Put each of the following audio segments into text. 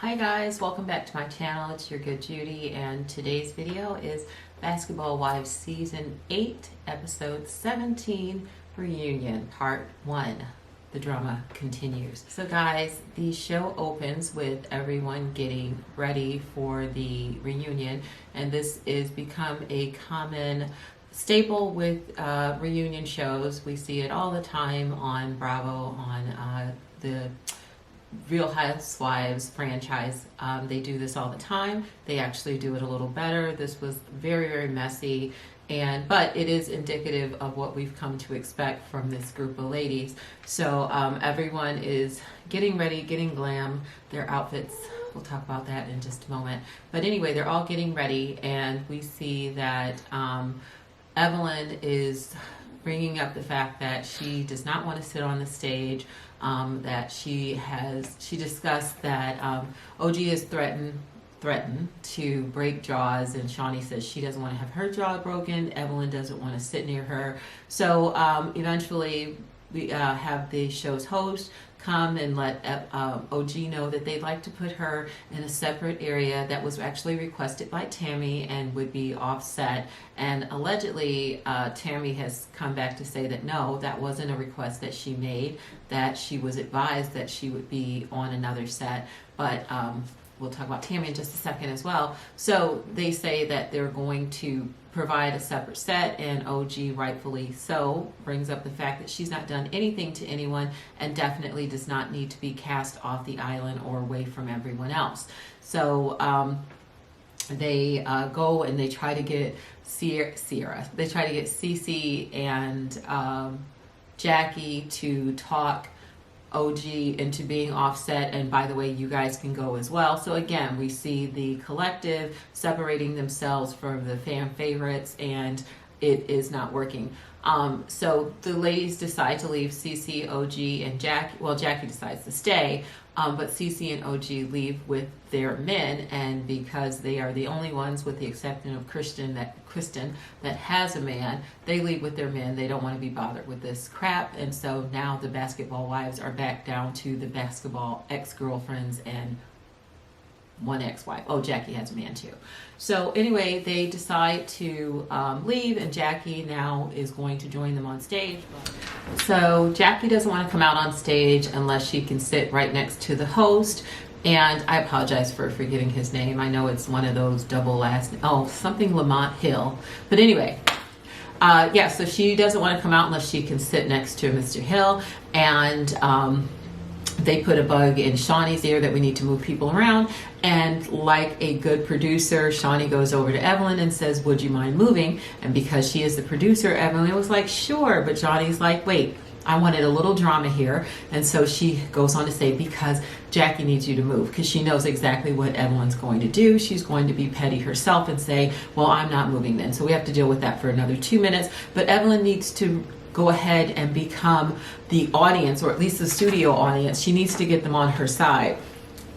Hi guys, welcome back to my channel. It's your good Judy, and today's video is Basketball Wives Season 8, Episode 17, Reunion, Part 1. The drama continues. So guys, the show opens with everyone getting ready for the reunion, and this is become a common staple with reunion shows. We see it all the time on Bravo, on the Real Housewives franchise. They do this all the time. They actually do it a little better. This was very, very messy, but it is indicative of what we've come to expect from this group of ladies. So everyone is getting ready, getting glam. Their outfits, we'll talk about that in just a moment. But anyway, they're all getting ready, and we see that Evelyn is bringing up the fact that she does not want to sit on the stage. That she discussed that OG is threatened to break jaws, and Shawnee says she doesn't want to have her jaw broken. Evelyn doesn't want to sit near her. So eventually we have the show's host come and let OG know that they'd like to put her in a separate area that was actually requested by Tammy and would be offset. And allegedly, Tammy has come back to say that no, that wasn't a request that she made, that she was advised that she would be on another set. But we'll talk about Tammy in just a second as well. So they say that they're going to provide a separate set, and OG, rightfully so, brings up the fact that she's not done anything to anyone and definitely does not need to be cast off the island or away from everyone else. So they go and they try to get they try to get Cece and Jackie to talk OG into being offset, and by the way, you guys can go as well. So again, we see the collective separating themselves from the fan favorites, and it is not working. So the ladies decide to leave. Cece, OG, and Jackie. Well, Jackie decides to stay, but Cece and OG leave with their men, and because they are the only ones, with the exception of Kristen that has a man, they leave with their men. They don't want to be bothered with this crap, and so now the basketball wives are back down to the basketball ex-girlfriends and one ex-wife. Oh, Jackie has a man too. So anyway, they decide to leave, and Jackie now is going to join them on stage. So Jackie doesn't want to come out on stage unless she can sit right next to the host. And I apologize for forgetting his name. I know it's one of those double last, something Lamont Hill. But anyway, so she doesn't want to come out unless she can sit next to Mr. Hill. And they put a bug in Shawnee's ear that we need to move people around. And like a good producer, Shawnee goes over to Evelyn and says, would you mind moving? And because she is the producer, Evelyn was like, sure. But Shawnee's like, wait, I wanted a little drama here. And so she goes on to say, because Jackie needs you to move, because she knows exactly what Evelyn's going to do. She's going to be petty herself and say, well, I'm not moving then. So we have to deal with that for another 2 minutes. But Evelyn needs to go ahead and become the audience, or at least the studio audience. She needs to get them on her side.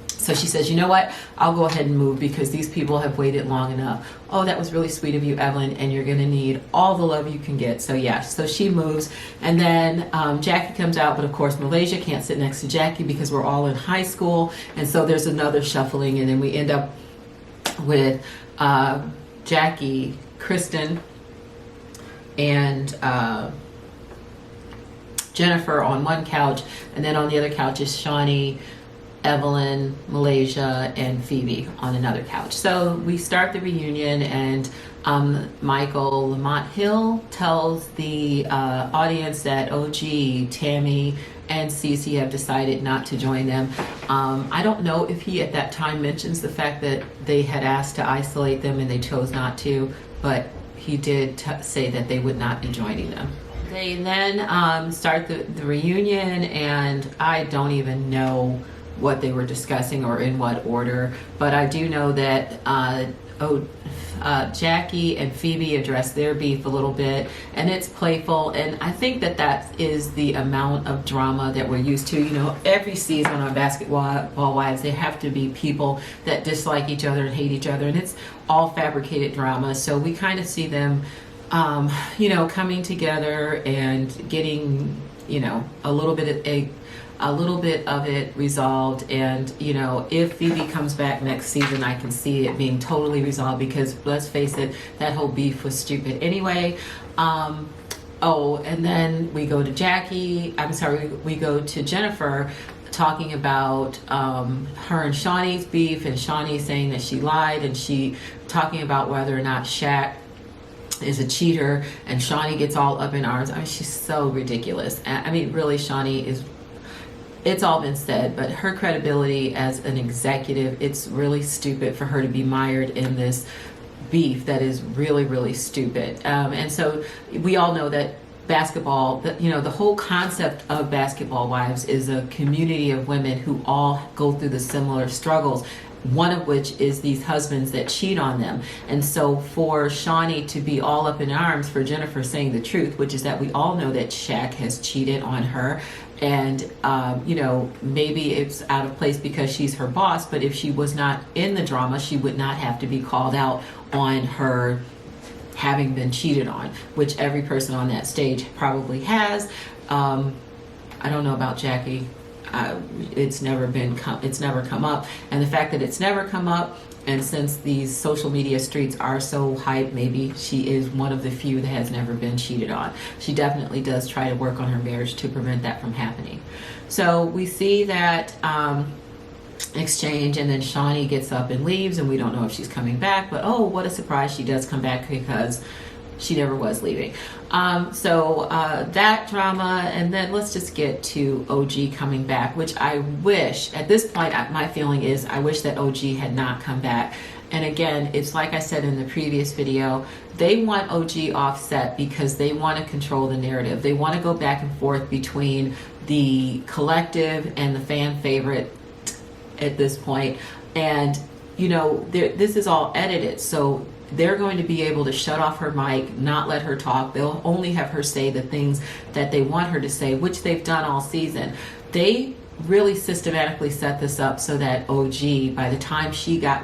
So she says, you know what, I'll go ahead and move because these people have waited long enough. Oh, that was really sweet of you, Evelyn, and you're going to need all the love you can get. So yeah, so she moves, and then Jackie comes out, but of course Malaysia can't sit next to Jackie because we're all in high school, and so there's another shuffling, and then we end up with Jackie, Kristen, and Jennifer on one couch, and then on the other couch is Shawnee, Evelyn, Malaysia, and Phoebe on another couch. So we start the reunion, and Michael Lamont Hill tells the audience that OG, Tammy, and Cece have decided not to join them. I don't know if he at that time mentions the fact that they had asked to isolate them and they chose not to, but he did say that they would not be joining them. They then start the reunion, and I don't even know what they were discussing or in what order, but I do know that Jackie and Phoebe address their beef a little bit, and it's playful, and I think that that is the amount of drama that we're used to. You know, every season on Basketball Wives, there have to be people that dislike each other and hate each other, and it's all fabricated drama. So we kind of see them coming together and getting you know, a little bit of it resolved. And you know, if Phoebe comes back next season, I can see it being totally resolved, because let's face it, that whole beef was stupid anyway. Oh, and then we go to we go to Jennifer, talking about her and Shawnee's beef, and Shawnee saying that she lied, and she talking about whether or not Shaq is a cheater, and Shawnee gets all up in arms. I mean, she's so ridiculous. I mean, really, Shawnee is, it's all been said, but her credibility as an executive, it's really stupid for her to be mired in this beef that is really, really stupid. And so we all know that basketball, you know, the whole concept of Basketball Wives is a community of women who all go through the similar struggles, one of which is these husbands that cheat on them. And so for Shawnee to be all up in arms for Jennifer saying the truth, which is that we all know that Shaq has cheated on her, and you know, maybe it's out of place because she's her boss, but if she was not in the drama, she would not have to be called out on her having been cheated on, which every person on that stage probably has. I don't know about Jackie. It's never come up, and the fact that it's never come up, and since these social media streets are so hyped, maybe she is one of the few that has never been cheated on. She definitely does try to work on her marriage to prevent that from happening. So we see that exchange, and then Shawnee gets up and leaves, and we don't know if she's coming back, but oh, what a surprise, she does come back, because she never was leaving. So that drama, and then let's just get to OG coming back, which I wish, at this point, my feeling is I wish that OG had not come back. And again, it's like I said in the previous video, they want OG offset because they want to control the narrative. They want to go back and forth between the collective and the fan favorite at this point. And you know, this is all edited, so they're going to be able to shut off her mic, not let her talk. They'll only have her say the things that they want her to say, which they've done all season. They really systematically set this up so that OG, by the time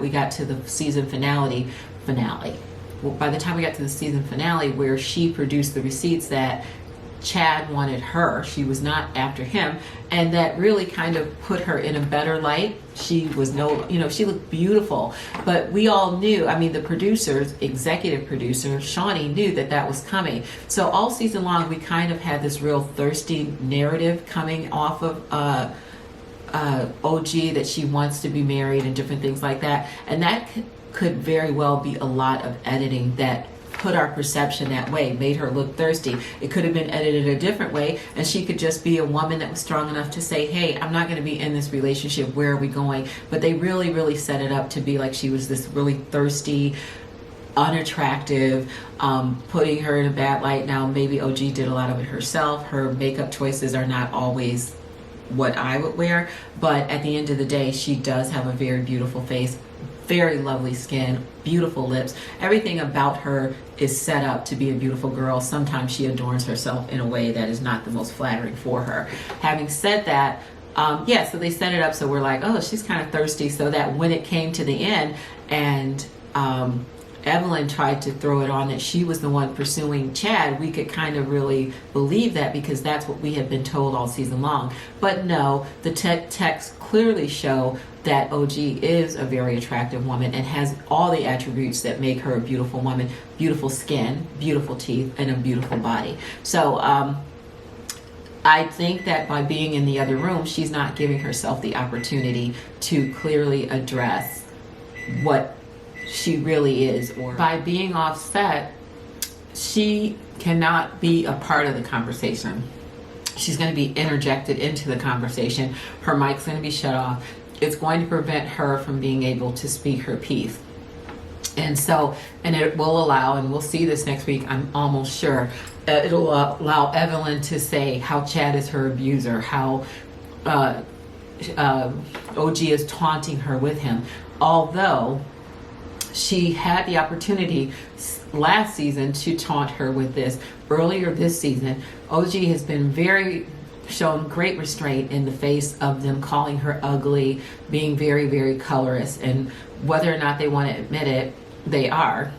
we got to the season finale, by the time we got to the season finale where she produced the receipts that Chad wanted her, she was not after him, and that really kind of put her in a better light. She was she looked beautiful, but we all knew, I mean, the producers, executive producer Shawnee, knew that that was coming. So all season long we kind of had this real thirsty narrative coming off of OG, that she wants to be married and different things like that, and that could very well be a lot of editing that put our perception that way, made her look thirsty. It could have been edited a different way, and she could just be a woman that was strong enough to say, hey, I'm not going to be in this relationship, where are we going? But they really, really set it up to be like she was this really thirsty, unattractive, putting her in a bad light. Now, maybe OG did a lot of it herself. Her makeup choices are not always what I would wear, but at the end of the day, she does have a very beautiful face, very lovely skin, beautiful lips. Everything about her is set up to be a beautiful girl. Sometimes she adorns herself in a way that is not the most flattering for her. Having said that, so they set it up so we're like, oh, she's kind of thirsty, so that when it came to the end and Evelyn tried to throw it on that she was the one pursuing Chad, we could kind of really believe that because that's what we had been told all season long. But no, the texts clearly show that OG is a very attractive woman and has all the attributes that make her a beautiful woman: beautiful skin, beautiful teeth, and a beautiful body. So I think that by being in the other room, she's not giving herself the opportunity to clearly address what she really is, or by being offset, she cannot be a part of the conversation. She's going to be interjected into the conversation. Her mic's going to be shut off. It's going to prevent her from being able to speak her piece. And so, and it will allow, and we'll see this next week, I'm almost sure, it'll allow Evelyn to say how Chad is her abuser, how OG is taunting her with him. Although she had the opportunity last season to taunt her with this. Earlier this season, OG has been shown great restraint in the face of them calling her ugly, being very, very colorist, and whether or not they want to admit it, they are.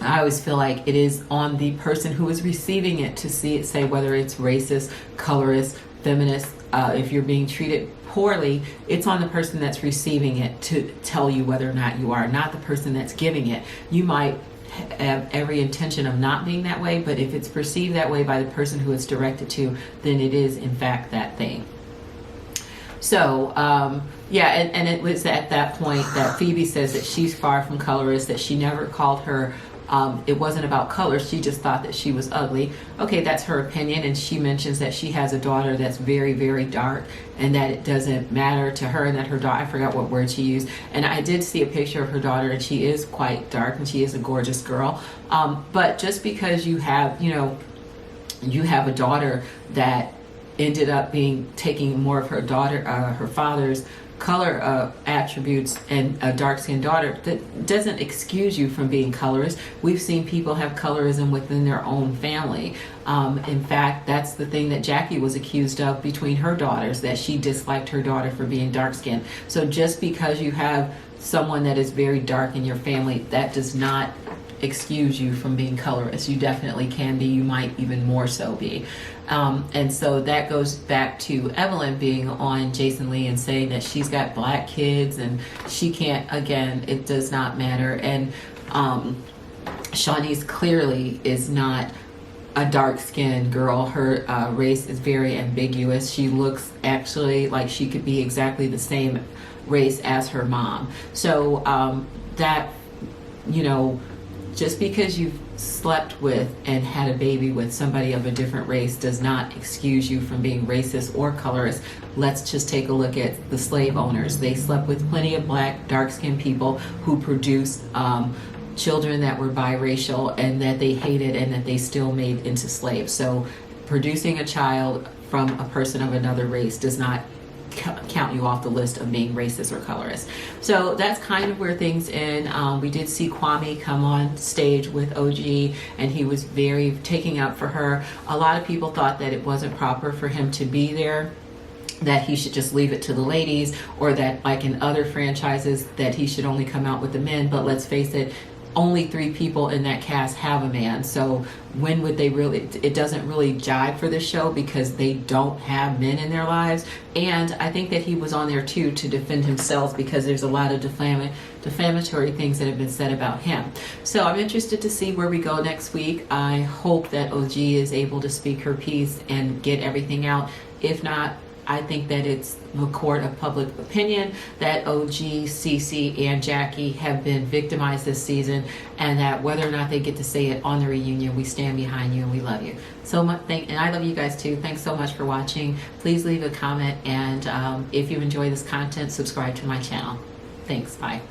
I always feel like it is on the person who is receiving it to see it, say whether it's racist, colorist, feminist. If you're being treated poorly, it's on the person that's receiving it to tell you whether or not you are, not the person that's giving it. You might have every intention of not being that way, but if it's perceived that way by the person who it's directed to, then it is in fact that thing. So yeah, and it was at that point that Phoebe says that she's far from colorist, that she never called her, it wasn't about color, she just thought that she was ugly. Okay, that's her opinion, and she mentions that she has a daughter that's very, very dark, and that it doesn't matter to her, and that her daughter, I forgot what word she used, and I did see a picture of her daughter, and she is quite dark, and she is a gorgeous girl. But just because you have, you have a daughter that ended up taking more of her father's color attributes, and a dark-skinned daughter, that doesn't excuse you from being colorist. We've seen people have colorism within their own family. In fact, that's the thing that Jackie was accused of between her daughters, that she disliked her daughter for being dark-skinned. So just because you have someone that is very dark in your family, that does not excuse you from being colorist. You definitely can be. You might even more so be. And so that goes back to Evelyn being on Jason Lee and saying that she's got black kids and she can't, again, it does not matter. And Shawnee's clearly is not a dark-skinned girl. Her race is very ambiguous. She looks actually like she could be exactly the same race as her mom. So that, just because you've slept with and had a baby with somebody of a different race does not excuse you from being racist or colorist. Let's just take a look at the slave owners. They slept with plenty of black, dark-skinned people who produced children that were biracial and that they hated and that they still made into slaves. So producing a child from a person of another race does not count you off the list of being racist or colorist. So that's kind of where things end. We did see Kwame come on stage with OG, and he was very taking up for her. A lot of people thought that it wasn't proper for him to be there, that he should just leave it to the ladies, or that like in other franchises that he should only come out with the men. But let's face it, only 3 people in that cast have a man. So when would they really, it doesn't really jive for this show because they don't have men in their lives. And I think that he was on there too to defend himself because there's a lot of defamatory things that have been said about him. So I'm interested to see where we go next week. I hope that OG is able to speak her piece and get everything out. If not, I think that it's the court of public opinion that OG, Cece, and Jackie have been victimized this season, and that whether or not they get to say it on the reunion, we stand behind you and we love you so much. And I love you guys too. Thanks so much for watching. Please leave a comment, and if you enjoy this content, subscribe to my channel. Thanks. Bye.